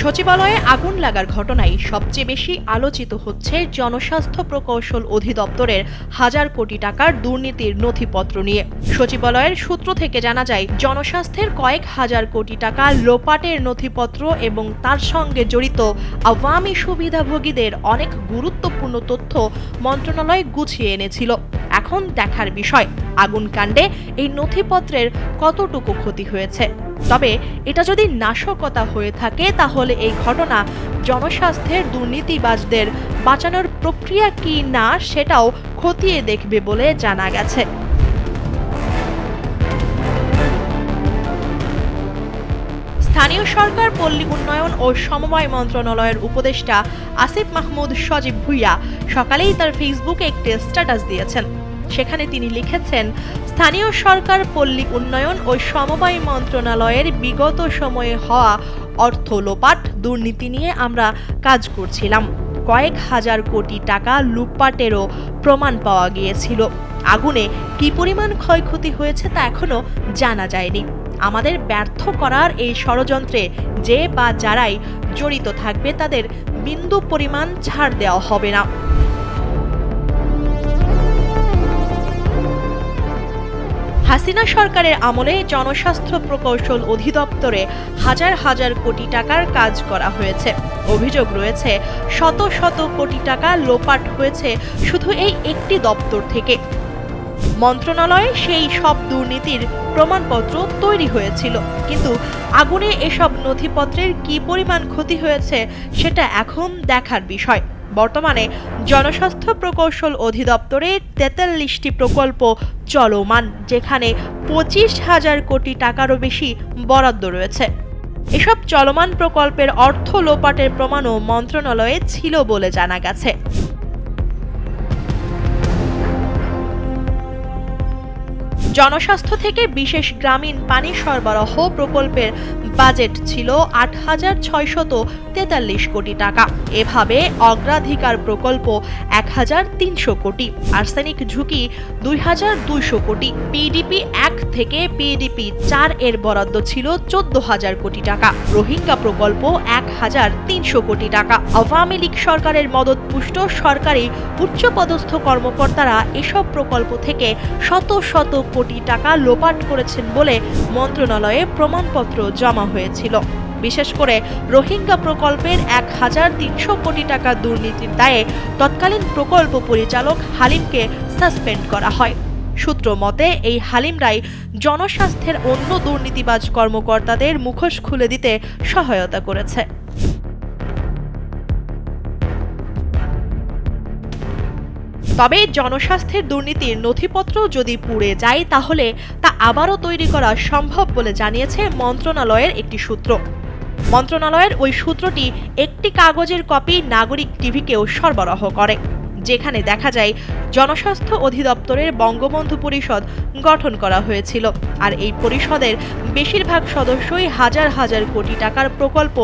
সচিবালয়ে আগুন লাগার ঘটনায় সবচেয়ে বেশি আলোচিত হচ্ছে জনস্বাস্থ্য প্রকৌশল অধিদপ্তরের হাজার কোটি টাকার দুর্নীতির নথিপত্র নিয়ে। সচিবালয়ের সূত্র থেকে জানা যায়, জনস্বাস্থ্যের কয়েক হাজার কোটি টাকা লোপাটের নথিপত্র এবং তার সঙ্গে জড়িত আওয়ামী সুবিধাভোগীদের অনেক গুরুত্বপূর্ণ তথ্য মন্ত্রণালয় গুছিয়ে এনেছিল। এখন দেখার বিষয়, আগুন কাণ্ডে এই নথিপত্রের কতটুকু ক্ষতি হয়েছে। তবে এটা যদি নাশকতা হয়ে থাকে, তাহলে এই ঘটনা জনস্বাস্থ্যের দুর্নীতিবাজদের বাঁচানোর প্রক্রিয়া কি না সেটাও খতিয়ে দেখবে বলে জানা গেছে। স্থানীয় সরকার, পল্লী উন্নয়ন ও সমবায় মন্ত্রণালয়ের উপদেষ্টা আসিফ মাহমুদ সজীব ভুইয়া সকালেই তার ফেসবুকে একটি স্ট্যাটাস দিয়েছেন। সেখানে তিনি লিখেছেন, স্থানীয় সরকার, পল্লী উন্নয়ন ও সমবায় মন্ত্রণালয়ের বিগত সময়ে হওয়া অর্থ লোপাট দুর্নীতি নিয়ে আমরা কাজ করছিলাম। কয়েক হাজার কোটি টাকা লুটপাটেরও প্রমাণ পাওয়া গিয়েছিল। আগুনে কি পরিমাণ ক্ষয়ক্ষতি হয়েছে তা এখনো জানা যায়নি। আমাদের ব্যর্থ করার এই ষড়যন্ত্রে যে বা যারাই জড়িত থাকবে তাদের বিন্দু পরিমাণ ছাড় দেওয়া হবে না। হাসিনা সরকারের আমলে জনস্বাস্থ্য প্রকৌশল অধিদপ্তরে হাজার হাজার কোটি টাকার কাজ করা হয়েছে। অভিযোগ রয়েছে, শত শত কোটি টাকা লোপাট হয়েছে শুধু এই একটি দপ্তর থেকে। মন্ত্রণালয়ে সেই সব দুর্নীতির প্রমাণপত্র তৈরি হয়েছিল, কিন্তু আগুনে এসব নথিপত্রের কি পরিমাণ ক্ষতি হয়েছে সেটা এখন দেখার বিষয়। বর্তমানে জনস্বাস্থ্য প্রকৌশল অধিদপ্তরে ৪৩টি প্রকল্প চলমান, যেখানে ২৫,০০০ কোটি টাকারও বেশি বরাদ্দ রয়েছে। এসব চলমান প্রকল্পের অর্থ লোপাটের প্রমাণও মন্ত্রণালয়ে ছিল বলে জানা গেছে। জনস্বাস্থ্য থেকে বিশেষ গ্রামীণ পানি সরবরাহ প্রকল্পের বাজেট ছিল ৮,৬৪৩ কোটি টাকা। এভাবে অগ্রাধিকার প্রকল্প ১,৩০০ কোটি, আর্সেনিক ঝুঁকি ২,২০০ কোটি, পিডিপি ১ থেকে পিডিপি ৪ এর বরাদ্দ ছিল ১৪,০০০ কোটি টাকা, রোহিঙ্গা প্রকল্প ১,৩০০ কোটি টাকা। আওয়ামী লীগ সরকারের মদতপুষ্ট সরকারি উচ্চপদস্থ কর্মকর্তারা এসব প্রকল্প থেকে শত শত কোটি টাকা লোপাট করেছেন বলে মন্ত্রণালয়ে প্রমাণপত্র জমা হয়েছিল। বিশেষ করে রোহিঙ্গা প্রকল্পের ১,৩০০ কোটি টাকা দুর্নীতির দায়ে তৎকালীন প্রকল্প পরিচালক হালিমকে সাসপেন্ড করা হয়। সূত্র মতে, এই হালিমরাই জনস্বাস্থ্যের অন্য দুর্নীতিবাজ কর্মকর্তাদের মুখোশ খুলে দিতে সহায়তা করেছে। তবে জনস্বাস্থ্যের দুর্নীতির নথিপত্র যদি পুড়ে যায়, তাহলে তা আবারও তৈরি করা সম্ভব বলে জানিয়েছে মন্ত্রণালয়ের একটি সূত্র। মন্ত্রণালয়ের ওই সূত্রটি একটি কাগজের কপি নাগরিক টিভিকেও সরবরাহ করে, যেখানে দেখা যায় জনস্বাস্থ্য অধিদপ্তরের বঙ্গবন্ধু পরিষদ গঠন করা হয়েছিল, আর এই পরিষদের বেশিরভাগ সদস্যই হাজার হাজার কোটি টাকার প্রকল্প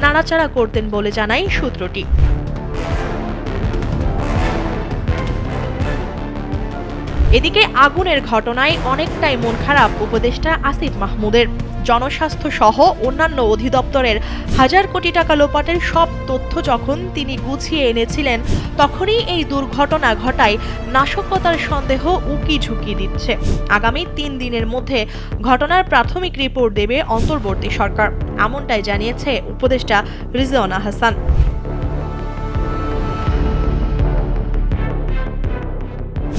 নাড়াচাড়া করতেন বলে জানায় সূত্রটি। এদিকে আগুনের ঘটনায় অনেকটাই মন খারাপ উপদেষ্টা আসিফ মাহমুদের। জনস্বাস্থ্য সহ অন্যান্য অধিদপ্তরের হাজার কোটি টাকা লোপাটের সব তথ্য যখন তিনি গুছিয়ে এনেছিলেন, তখনই এই দুর্ঘটনা ঘটায় নাশকতার সন্দেহ উকি ঝুঁকি দিচ্ছে। আগামী ৩ দিনের মধ্যে ঘটনার প্রাথমিক রিপোর্ট দেবে অন্তর্বর্তী সরকার, এমনটাই জানিয়েছে উপদেষ্টা রিজওয়ানা হাসান।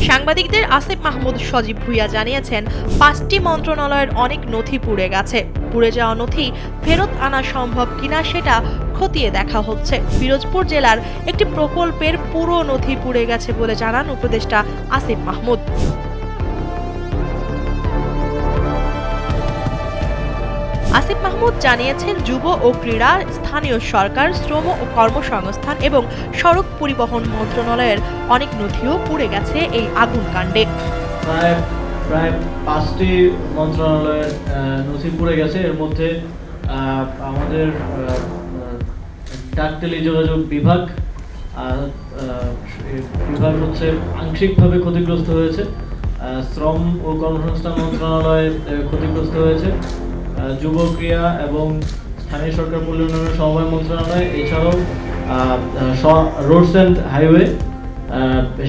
সাংবাদিকদের আসিফ মাহমুদ সজীব ভুইয়া জানিয়েছেন, ৫টি মন্ত্রণালয়ের অনেক নথি পুড়ে গেছে। পুড়ে যাওয়া নথি ফেরত আনা সম্ভব কিনা সেটা খতিয়ে দেখা হচ্ছে। পিরোজপুর জেলার একটি প্রকল্পের পুরো নথি পুড়ে গেছে বলে জানান উপদেষ্টা আসিফ মাহমুদ। আসিফ মাহমুদ জানিয়েছেন, যুব ও ক্রীড়া, স্থানীয় সরকার, শ্রম ও কর্মসংস্থান এবং সড়ক পরিবহন মন্ত্রণালয়ের অনেক নথিও পুড়ে গেছে এই আগুন কাণ্ডে। প্রায় 5টি মন্ত্রণালয়ের নথি পুড়ে গেছে। এর মধ্যে আমাদের ডাক টেলিযোগাযোগ বিভাগ হচ্ছে আংশিকভাবে ক্ষতিগ্রস্ত হয়েছে। শ্রম ও কর্মসংস্থান মন্ত্রণালয় ক্ষতিগ্রস্ত হয়েছে। যুব ক্রীড়া এবং স্থানীয় সরকার পল্লী উন্নয়ন সমবায় মন্ত্রণালয়, এছাড়াও রোডস অ্যান্ড হাইওয়ে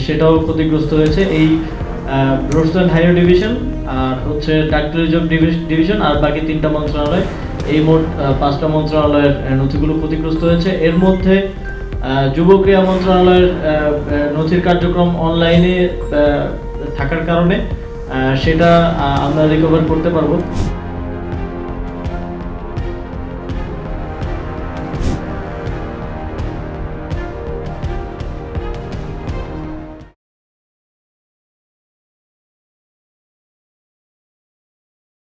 সেটাও ক্ষতিগ্রস্ত হয়েছে। এই রোডস অ্যান্ড হাইওয়ে ডিভিশন আর হচ্ছে ডাক ট্যুরিজম ডিভিশন আর বাকি 3টা মন্ত্রণালয়, এই মোট 5টা মন্ত্রণালয়ের নথিগুলো ক্ষতিগ্রস্ত হয়েছে। এর মধ্যে যুব ক্রীড়া মন্ত্রণালয়ের নথির কার্যক্রম অনলাইনে থাকার কারণে সেটা আমরা রিকভার করতে পারবো।